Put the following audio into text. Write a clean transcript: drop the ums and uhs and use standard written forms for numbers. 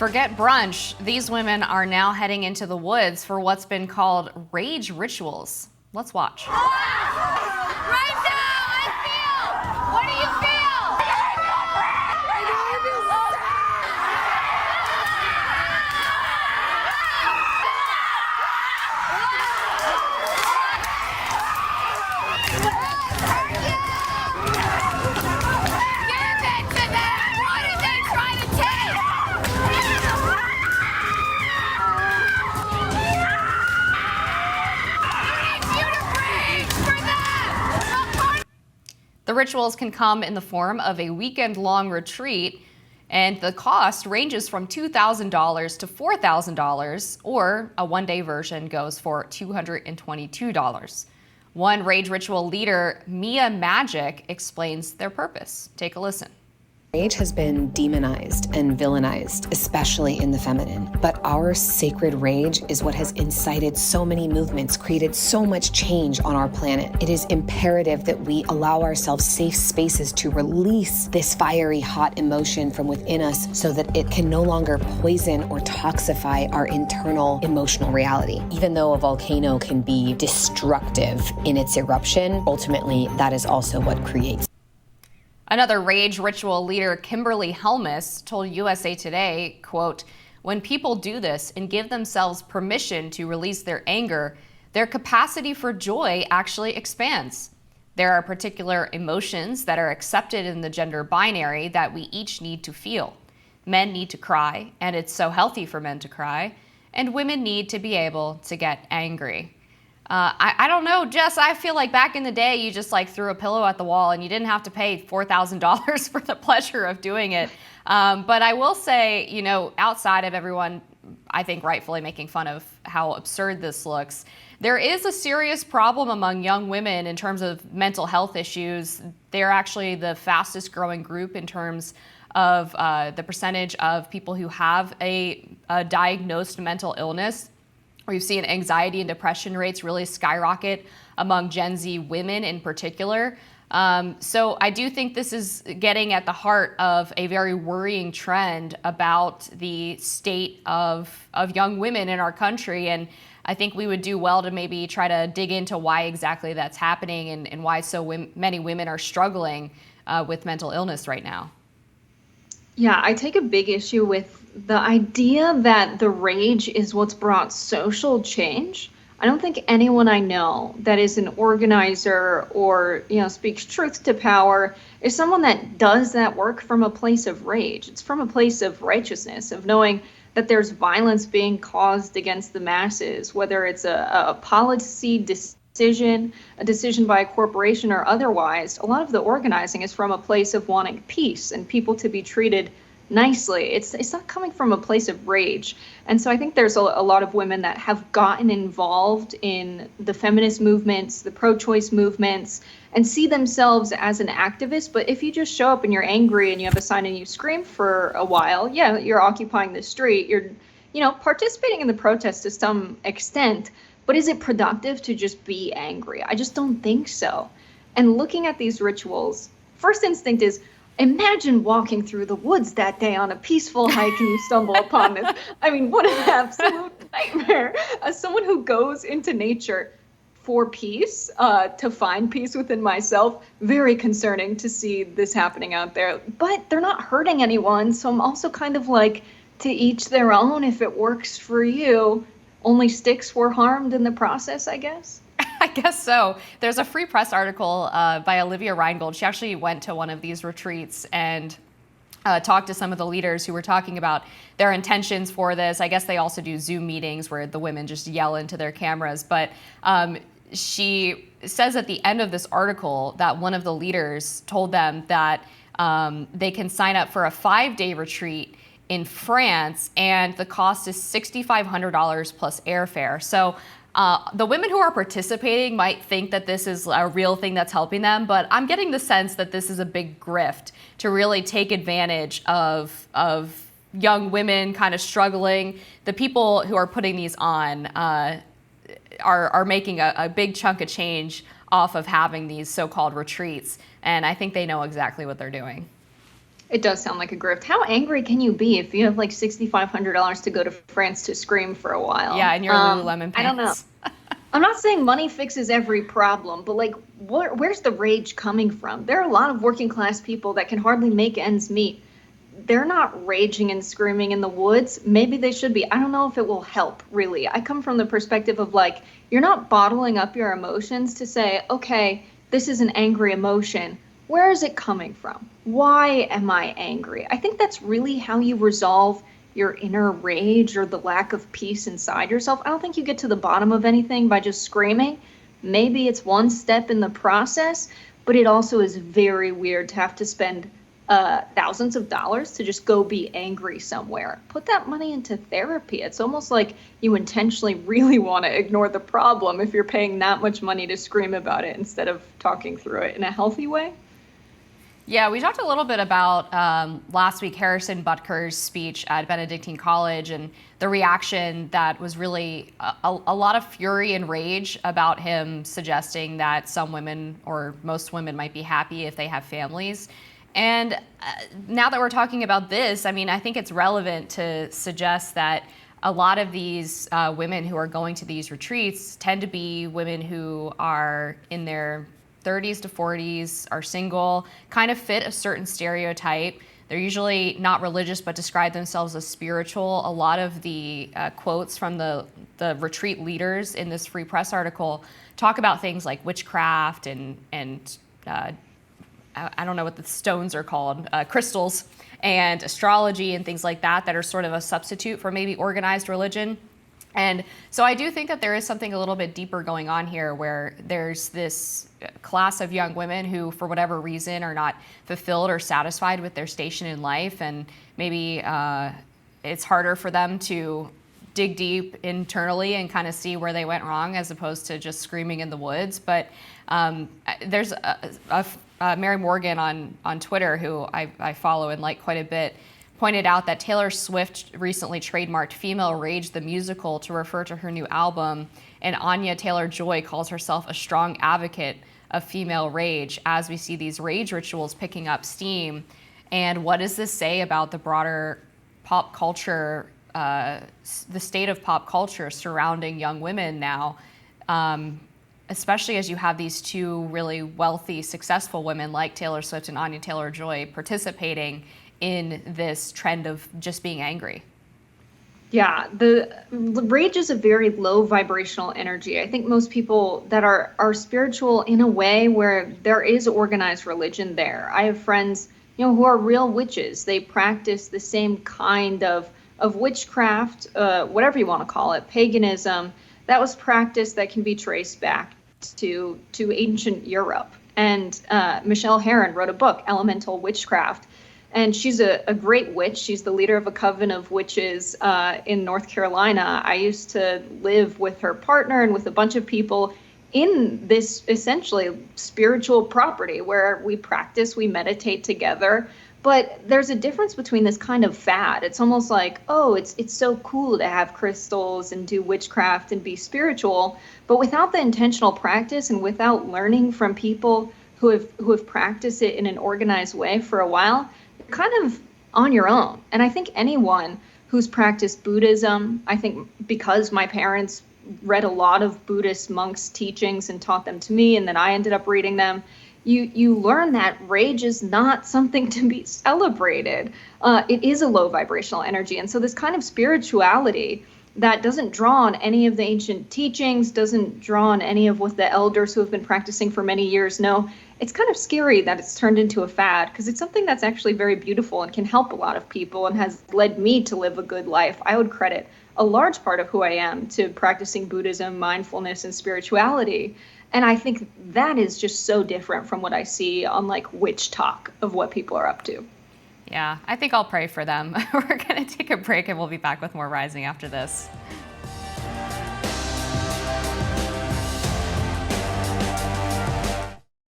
Forget brunch. These women are now heading into the woods for what's been called rage rituals. Let's watch. Right now, I feel. What do you feel? The rituals can come in the form of a weekend-long retreat, and the cost ranges from $2,000 to $4,000, or a one-day version goes for $222. One rage ritual leader, Mia Magic, explains their purpose. Take a listen. Rage has been demonized and villainized, especially in the feminine. But our sacred rage is what has incited so many movements, created so much change on our planet. It is imperative that we allow ourselves safe spaces to release this fiery, hot emotion from within us so that it can no longer poison or toxify our internal emotional reality. Even though a volcano can be destructive in its eruption, ultimately that is also what creates. Another rage ritual leader, Kimberly Helmus, told USA Today, quote, "When people do this and give themselves permission to release their anger, their capacity for joy actually expands. There are particular emotions that are accepted in the gender binary that we each need to feel. Men need to cry, and it's so healthy for men to cry, and women need to be able to get angry." I don't know, Jess, I feel like back in the day, you just like threw a pillow at the wall and you didn't have to pay $4,000 for the pleasure of doing it. But I will say, you know, outside of everyone, I think rightfully making fun of how absurd this looks, there is a serious problem among young women in terms of mental health issues. They're actually the fastest growing group in terms of the percentage of people who have a diagnosed mental illness. We've seen anxiety and depression rates really skyrocket among Gen Z women in particular. So I do think this is getting at the heart of a very worrying trend about the state of young women in our country. And I think we would do well to maybe try to dig into why exactly that's happening and why so many women are struggling with mental illness right now. Yeah, I take a big issue with the idea that the rage is what's brought social change. I don't think anyone I know that is an organizer or, you know, speaks truth to power is someone that does that work from a place of rage. It's from a place of righteousness, of knowing that there's violence being caused against the masses, whether it's a policy decision, a decision by a corporation or otherwise. A lot of the organizing is from a place of wanting peace and people to be treated nicely. It's not coming from a place of rage. And so I think there's a lot of women that have gotten involved in the feminist movements, the pro-choice movements, and see themselves as an activist. But if you just show up and you're angry and you have a sign and you scream for a while, yeah, you're occupying the street. You're, you know, participating in the protest to some extent. But is it productive to just be angry? I just don't think so. And looking at these rituals, first instinct is, imagine walking through the woods that day on a peaceful hike and you stumble upon this. I mean, what an absolute nightmare. As someone who goes into nature for peace, to find peace within myself, very concerning to see this happening out there. But they're not hurting anyone, so I'm also kind of like, to each their own. If it works for you, only sticks were harmed in the process, I guess. I guess so. There's a Free Press article by Olivia Reingold. She actually went to one of these retreats and talked to some of the leaders who were talking about their intentions for this. I guess they also do Zoom meetings where the women just yell into their cameras. But she says at the end of this article that one of the leaders told them that they can sign up for a 5-day retreat in France, and the cost is $6,500 plus airfare. So the women who are participating might think that this is a real thing that's helping them, but I'm getting the sense that this is a big grift to really take advantage of young women kind of struggling. The people who are putting these on are making a big chunk of change off of having these so-called retreats, and I think they know exactly what they're doing. It does sound like a grift. How angry can you be if you have like $6,500 to go to France to scream for a while? Yeah, and your Lululemon pants. I don't know. I'm not saying money fixes every problem, but like, where's the rage coming from? There are a lot of working class people that can hardly make ends meet. They're not raging and screaming in the woods. Maybe they should be. I don't know if it will help, really. I come from the perspective of like, you're not bottling up your emotions to say, okay, this is an angry emotion. Where is it coming from? Why am I angry? I think that's really how you resolve your inner rage or the lack of peace inside yourself. I don't think you get to the bottom of anything by just screaming. Maybe it's one step in the process, but it also is very weird to have to spend thousands of dollars to just go be angry somewhere. Put that money into therapy. It's almost like you intentionally really want to ignore the problem if you're paying that much money to scream about it instead of talking through it in a healthy way. Yeah, we talked a little bit about last week Harrison Butker's speech at Benedictine College and the reaction that was really a lot of fury and rage about him suggesting that some women or most women might be happy if they have families. And now that we're talking about this, I mean, I think it's relevant to suggest that a lot of these women who are going to these retreats tend to be women who are in their 30s to 40s, are single, kind of fit a certain stereotype. They're usually not religious, but describe themselves as spiritual. A lot of the quotes from the retreat leaders in this Free Press article talk about things like witchcraft and I don't know what the stones are called, crystals and astrology and things like that are sort of a substitute for maybe organized religion. And so I do think that there is something a little bit deeper going on here where there's this class of young women who, for whatever reason, are not fulfilled or satisfied with their station in life. And maybe it's harder for them to dig deep internally and kind of see where they went wrong as opposed to just screaming in the woods. But there's Mary Morgan on Twitter, who I follow and like quite a bit, pointed out that Taylor Swift recently trademarked Female Rage the musical to refer to her new album, and Anya Taylor-Joy calls herself a strong advocate of female rage as we see these rage rituals picking up steam. And what does this say about the broader pop culture, the state of pop culture surrounding young women now, especially as you have these two really wealthy, successful women like Taylor Swift and Anya Taylor-Joy participating in this trend of just being angry? Yeah, the rage is a very low vibrational energy. I think most people that are spiritual in a way where there is organized religion there. I have friends, who are real witches. They practice the same kind of witchcraft, whatever you want to call it, paganism, that was practiced that can be traced back to ancient Europe. And Michelle Herron wrote a book, Elemental Witchcraft. And she's a great witch. She's the leader of a coven of witches in North Carolina. I used to live with her partner and with a bunch of people in this essentially spiritual property where we practice, we meditate together. But there's a difference between this kind of fad. It's almost like, oh, it's so cool to have crystals and do witchcraft and be spiritual. But without the intentional practice and without learning from people who have practiced it in an organized way for a while, kind of on your own. And I think anyone who's practiced Buddhism, I think because my parents read a lot of Buddhist monks' teachings and taught them to me, and then I ended up reading them, you learn that rage is not something to be celebrated. It is a low vibrational energy. And so this kind of spirituality that doesn't draw on any of the ancient teachings, doesn't draw on any of what the elders who have been practicing for many years know, it's kind of scary that it's turned into a fad because it's something that's actually very beautiful and can help a lot of people and has led me to live a good life. I would credit a large part of who I am to practicing Buddhism, mindfulness, and spirituality. And I think that is just so different from what I see on like witch talk of what people are up to. Yeah, I think I'll pray for them. We're going to take a break and we'll be back with more Rising after this.